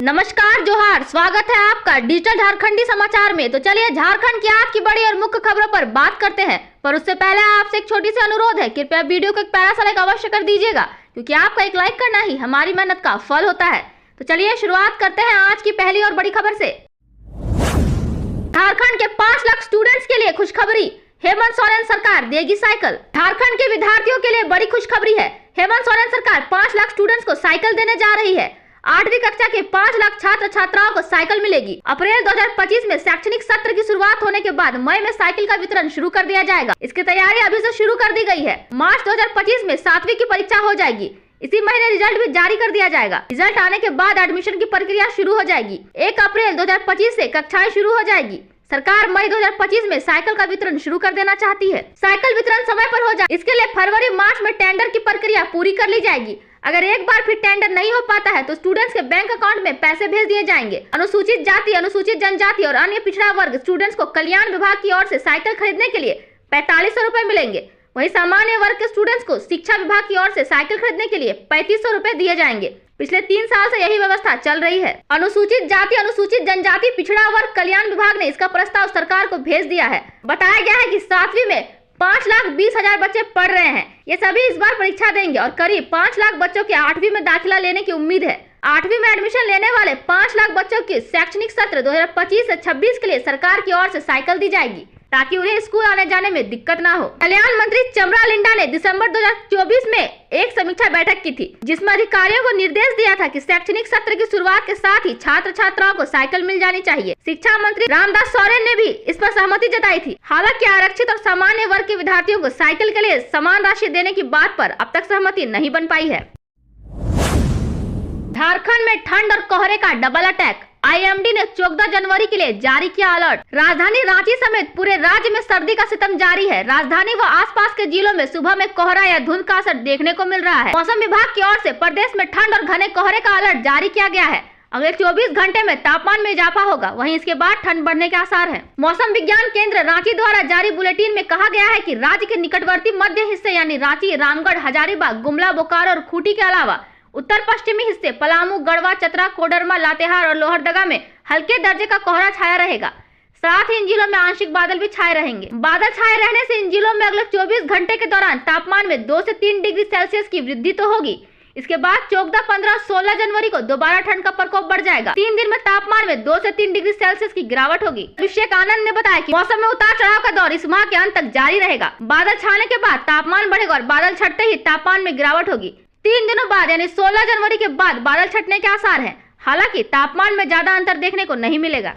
नमस्कार, जोहार। स्वागत है आपका डिजिटल झारखंडी समाचार में। तो चलिए झारखंड की आज की बड़ी और मुख्य खबरों पर बात करते हैं, पर उससे पहले आपसे एक छोटी सी अनुरोध है, कृपया वीडियो को एक प्यारा सा लाइक अवश्य कर दीजिएगा, क्योंकि आपका एक लाइक करना ही हमारी मेहनत का फल होता है। तो चलिए शुरुआत करते हैं आज की पहली और बड़ी खबर से। झारखंड के 5 लाख स्टूडेंट्स के लिए खुशखबरी, हेमंत सोरेन सरकार देगी साइकिल। झारखंड के विद्यार्थियों के लिए बड़ी खुशखबरी है। हेमंत सोरेन सरकार 5 लाख स्टूडेंट्स को साइकिल देने जा रही है। 8वीं कक्षा के 5 लाख छात्र छात्राओं को साइकिल मिलेगी। अप्रैल 2025 में शैक्षणिक सत्र की शुरुआत होने के बाद मई में साइकिल का वितरण शुरू कर दिया जाएगा। इसकी तैयारी अभी से शुरू कर दी गई है। मार्च 2025 में 7वीं की परीक्षा हो जाएगी। इसी महीने रिजल्ट भी जारी कर दिया जाएगा। रिजल्ट आने के बाद एडमिशन की प्रक्रिया शुरू हो जाएगी। 1 अप्रैल 2025 से कक्षाएं शुरू हो जाएगी। सरकार मई 2025 में साइकिल का वितरण शुरू कर देना चाहती है। साइकिल वितरण समय पर हो जाए, इसके लिए फरवरी मार्च में टेंडर की प्रक्रिया पूरी कर ली जाएगी। अगर एक बार फिर टेंडर नहीं हो पाता है तो स्टूडेंट्स के बैंक अकाउंट में पैसे भेज दिए जाएंगे। अनुसूचित जाति, अनुसूचित जनजाति और अन्य पिछड़ा वर्ग स्टूडेंट्स को कल्याण विभाग की ओर से साइकिल खरीदने के लिए 4500 रुपए मिलेंगे। वहीं सामान्य वर्ग के स्टूडेंट्स को शिक्षा विभाग की ओर से साइकिल खरीदने के लिए 3500 रुपए दिए जाएंगे। पिछले 3 साल से यही व्यवस्था चल रही है। अनुसूचित जाति, अनुसूचित जनजाति, पिछड़ा वर्ग कल्याण विभाग ने इसका प्रस्ताव सरकार को भेज दिया है। बताया गया है कि 7वीं में 5,20,000 बच्चे पढ़ रहे हैं। ये सभी इस बार परीक्षा देंगे और करीब 5 लाख बच्चों के 8वीं में दाखिला लेने की उम्मीद है। 8वीं में एडमिशन लेने वाले 5 लाख बच्चों की शैक्षणिक सत्र 2025 से 26 के लिए सरकार की ओर से साइकिल दी जाएगी, ताकि उन्हें स्कूल आने जाने में दिक्कत ना हो। कल्याण मंत्री चमरा लिंडा ने दिसंबर 2024 में एक समीक्षा बैठक की थी, जिसमें अधिकारियों को निर्देश दिया था कि शैक्षणिक सत्र की शुरुआत के साथ ही छात्र छात्राओं को साइकिल मिल जानी चाहिए। शिक्षा मंत्री रामदास सोरेन ने भी इस पर सहमति जताई थी। हालांकि आरक्षित और सामान्य वर्ग के विद्यार्थियों को साइकिल के लिए समान राशि देने की बात पर अब तक सहमति नहीं बन पाई है। झारखंड में ठंड और कोहरे का डबल अटैक, आईएमडी ने 14 जनवरी के लिए जारी किया अलर्ट। राजधानी रांची समेत पूरे राज्य में सर्दी का सितम जारी है। राजधानी व आसपास के जिलों में सुबह में कोहरा या धुंध का असर देखने को मिल रहा है। मौसम विभाग की ओर से प्रदेश में ठंड और घने कोहरे का अलर्ट जारी किया गया है। अगले 24 घंटे में तापमान में इजाफा होगा, वहीं इसके बाद ठंड बढ़ने के आसार हैं। मौसम विज्ञान केंद्र रांची द्वारा जारी बुलेटिन में कहा गया है कि राज्य के निकटवर्ती मध्य हिस्से यानी रांची, रामगढ़, हजारीबाग, गुमला, बोकारो और खूंटी के अलावा उत्तर पश्चिमी हिस्से पलामू, गढ़वा, चतरा, कोडरमा, लातेहार और लोहरदगा में हल्के दर्जे का कोहरा छाया रहेगा। साथ ही इन जिलों में आंशिक बादल भी छाए रहेंगे। बादल छाए रहने से इन जिलों में अगले 24 घंटे के दौरान तापमान में 2 से 3 डिग्री सेल्सियस की वृद्धि तो होगी। इसके बाद 14, 15, 16 जनवरी को दोबारा ठंड का प्रकोप बढ़ जाएगा। 3 दिन में तापमान में 2 से 3 डिग्री सेल्सियस की गिरावट होगी। अभिषेक आनंद ने बताया कि मौसम में उतार चढ़ाव का दौर इस माह के अंत तक जारी रहेगा। बादल छाने के बाद तापमान बढ़ेगा और बादल छटते ही तापमान में गिरावट होगी। 3 दिनों बाद यानी 16 जनवरी के बाद बादल छटने के आसार हैं। हालांकि तापमान में ज्यादा अंतर देखने को नहीं मिलेगा।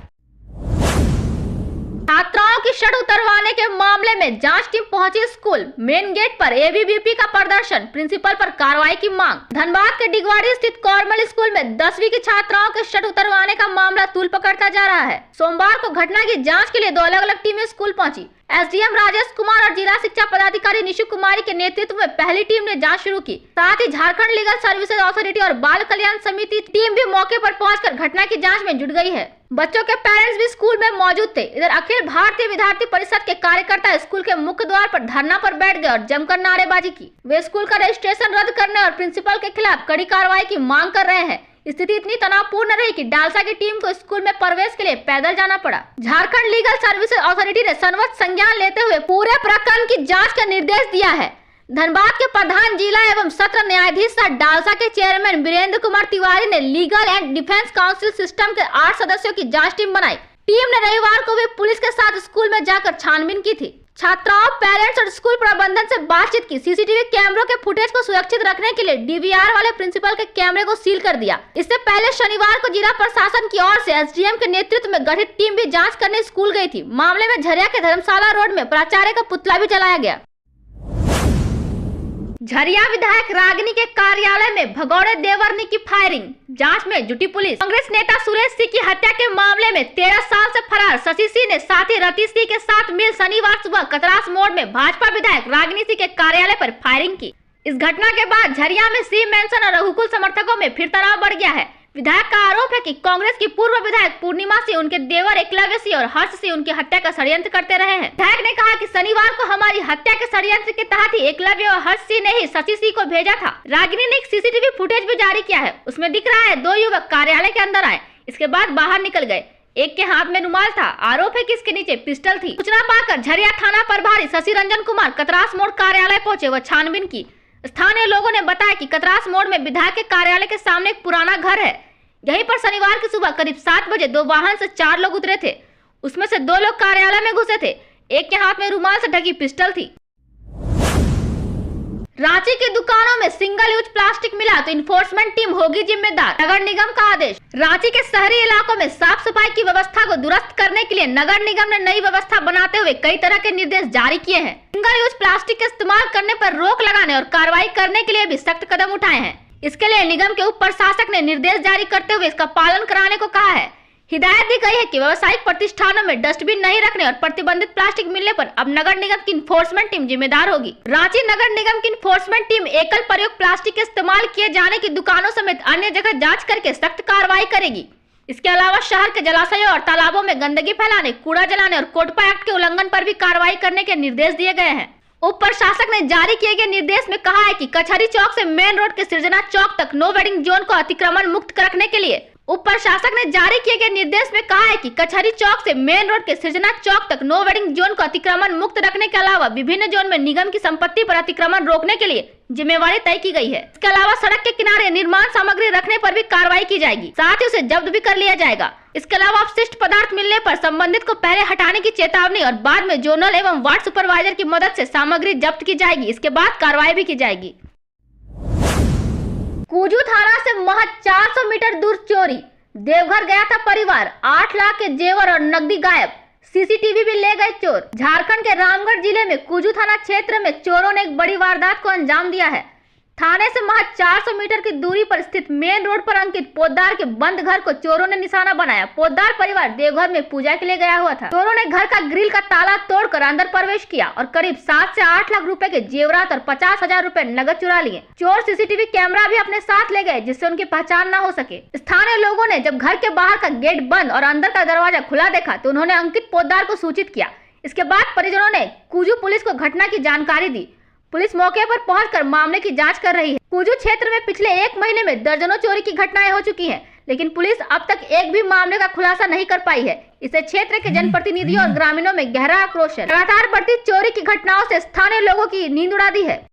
छात्राओं की शर्ट उतरवाने के मामले में जांच टीम पहुंची स्कूल। मेन गेट पर एबीवीपी का प्रदर्शन, प्रिंसिपल पर कार्रवाई की मांग। धनबाद के डिगवाड़ी स्थित कॉर्मल स्कूल में 10वीं की छात्राओं के शर्ट उतरवाने का मामला तूल पकड़ता जा रहा है। सोमवार को घटना की जांच के लिए 2 अलग-अलग टीमें स्कूल पहुंची। एसडीएम राजेश कुमार और जिला शिक्षा पदाधिकारी निशु कुमारी के नेतृत्व में पहली टीम ने जांच शुरू की। साथ ही झारखंड लीगल सर्विसेज अथॉरिटी और बाल कल्याण समिति टीम भी मौके पर पहुंचकर घटना की जांच में जुट गई है। बच्चों के पेरेंट्स भी स्कूल में मौजूद थे। इधर अखिल भारतीय विद्यार्थी परिषद के कार्यकर्ता स्कूल के मुख्य द्वार पर धरना पर बैठ गए और जमकर नारेबाजी की। वे स्कूल का रजिस्ट्रेशन रद्द करने और प्रिंसिपल के खिलाफ कड़ी कार्रवाई की मांग कर रहे हैं। स्थिति इतनी तनावपूर्ण रही कि डालसा की टीम को स्कूल में प्रवेश के लिए पैदल जाना पड़ा। झारखंड लीगल सर्विसेज अथॉरिटी ने सर्वोच्च संज्ञान लेते हुए पूरे प्रकरण की जांच का निर्देश दिया है। धनबाद के प्रधान जिला एवं सत्र न्यायाधीश डालसा के चेयरमैन वीरेंद्र कुमार तिवारी ने legal and defence council system के 8 सदस्यों की जांच टीम बनाई। टीम ने रविवार को भी पुलिस के साथ स्कूल में जाकर छानबीन की थी। छात्राओं, पेरेंट्स और स्कूल प्रबंधन से बातचीत की। सीसीटीवी कैमरों के फुटेज को सुरक्षित रखने के लिए डीवीआर वाले प्रिंसिपल के कैमरे को सील कर दिया। इससे पहले शनिवार को जिला प्रशासन की ओर से एसडीएम के नेतृत्व में गठित टीम भी जांच करने स्कूल गई थी। मामले में झरिया के धर्मशाला रोड में प्राचार्य का पुतला भी जलाया गया। झरिया विधायक रागिनी के कार्यालय में भगौड़े देवरनी की फायरिंग, जांच में जुटी पुलिस। कांग्रेस नेता सुरेश सिंह की हत्या के मामले में 13 साल से फरार शशि सिंह ने साथी रतीश सिंह के साथ मिल शनिवार सुबह कतरास मोड़ में भाजपा विधायक रागिनी सिंह के कार्यालय पर फायरिंग की। इस घटना के बाद झरिया में सिंह मेंशन और रघुकुल समर्थकों में फिर तनाव बढ़ गया है। विधायक का आरोप है कि कांग्रेस की पूर्व विधायक पूर्णिमा सिंह उनके देवर एकलव्य सिंह और हर्ष सिंह उनकी हत्या का षड्यंत्र करते रहे हैं। विधायक ने कहा कि शनिवार को हमारी हत्या के षड्यंत्र के तहत ही एकलव्य और हर्ष सिंह ने ही शशि सिंह को भेजा था। रागिनी ने एक सीसीटीवी फुटेज भी जारी किया है, उसमें दिख रहा है 2 युवक कार्यालय के अंदर आए, इसके बाद बाहर निकल गए। एक के हाथ में रुमाल था। आरोप है कि इसके नीचे पिस्टल थी। सूचना पाकर झरिया थाना प्रभारी शशि रंजन कुमार कतरास मोड़ कार्यालय पहुंचे व छानबीन की। स्थानीय लोगों ने बताया कि कतरास मोड़ में विधायक के कार्यालय के सामने एक पुराना घर है। यहीं पर शनिवार की सुबह करीब 7 बजे 2 वाहन से 4 लोग उतरे थे। उसमें से 2 लोग कार्यालय में घुसे थे। एक के हाथ में रुमाल से ढकी पिस्टल थी। रांची की दुकानों में सिंगल यूज प्लास्टिक मिला तो इन्फोर्समेंट टीम होगी जिम्मेदार, नगर निगम का आदेश। रांची के शहरी इलाकों में साफ सफाई की व्यवस्था को दुरुस्त करने के लिए नगर निगम ने नई व्यवस्था बनाते हुए कई तरह के निर्देश जारी किए हैं। सिंगल यूज प्लास्टिक के इस्तेमाल करने पर रोक लगाने और कार्रवाई करने के लिए भी सख्त कदम उठाए हैं। इसके लिए निगम के उप प्रशासक ने निर्देश जारी करते हुए इसका पालन कराने को कहा है। हिदायत दी गई है कि व्यावसायिक प्रतिष्ठानों में डस्टबिन नहीं रखने और प्रतिबंधित प्लास्टिक मिलने पर अब नगर निगम की इन्फोर्समेंट टीम जिम्मेदार होगी। रांची नगर निगम की इन्फोर्समेंट टीम एकल प्रयोग प्लास्टिक के इस्तेमाल किए जाने की दुकानों समेत अन्य जगह जांच करके सख्त कार्रवाई करेगी। इसके अलावा शहर के जलाशयों और तालाबों में गंदगी फैलाने, कूड़ा जलाने और कोटपा एक्ट के उल्लंघन पर भी कार्रवाई करने के निर्देश दिए गए हैं। उप प्रशासक ने जारी किए गए निर्देश में कहा है कि कचहरी चौक से मेन रोड के सृजना चौक तक नो वेडिंग जोन को अतिक्रमण मुक्त रखने के लिए उप प्रशासक ने जारी किए गए निर्देश में कहा है कि कचहरी चौक से मेन रोड के सृजना चौक तक नो वेडिंग जोन को अतिक्रमण मुक्त रखने के अलावा विभिन्न जोन में निगम की संपत्ति पर अतिक्रमण रोकने के लिए जिम्मेवारी तय की गई है। इसके अलावा सड़क के किनारे निर्माण सामग्री रखने पर भी कार्रवाई की जाएगी, साथ ही उसे जब्त भी कर लिया जाएगा। इसके अलावा अपशिष्ट पदार्थ मिलने पर संबंधित को पहले हटाने की चेतावनी और बाद में जोनल एवं वार्ड सुपरवाइजर की मदद से सामग्री जब्त की जाएगी। इसके बाद कार्रवाई भी की जाएगी। कुजू थाना से महज 400 मीटर दूर चोरी, देवघर गया था परिवार, 8 लाख के जेवर और नकदी गायब, सीसीटीवी भी ले गए चोर। झारखंड के रामगढ़ जिले में कुजू थाना क्षेत्र में चोरों ने एक बड़ी वारदात को अंजाम दिया है। थाने से महज 400 मीटर की दूरी पर स्थित मेन रोड पर अंकित पोद्दार के बंद घर को चोरों ने निशाना बनाया। पोद्दार परिवार देवघर में पूजा के लिए गया हुआ था। चोरों ने घर का ग्रिल का ताला तोड़कर अंदर प्रवेश किया और करीब 7 से 8 लाख रुपए के जेवरात और 50,000 रुपए नगद चुरा लिए। चोर सीसीटीवी कैमरा भी अपने साथ ले गए जिससे उनकी पहचान न हो सके। स्थानीय लोगों ने जब घर के बाहर का गेट बंद और अंदर का दरवाजा खुला देखा तो उन्होंने अंकित पोद्दार को सूचित किया। इसके बाद परिजनों ने कुजू पुलिस को घटना की जानकारी दी। पुलिस मौके पर पहुंचकर मामले की जांच कर रही है। कुजू क्षेत्र में पिछले 1 महीने में दर्जनों चोरी की घटनाएं हो चुकी हैं, लेकिन पुलिस अब तक एक भी मामले का खुलासा नहीं कर पाई है। इससे क्षेत्र के जनप्रतिनिधियों और ग्रामीणों में गहरा आक्रोश है। लगातार बढ़ती चोरी की घटनाओं से स्थानीय लोगों की नींद उड़ा दी है।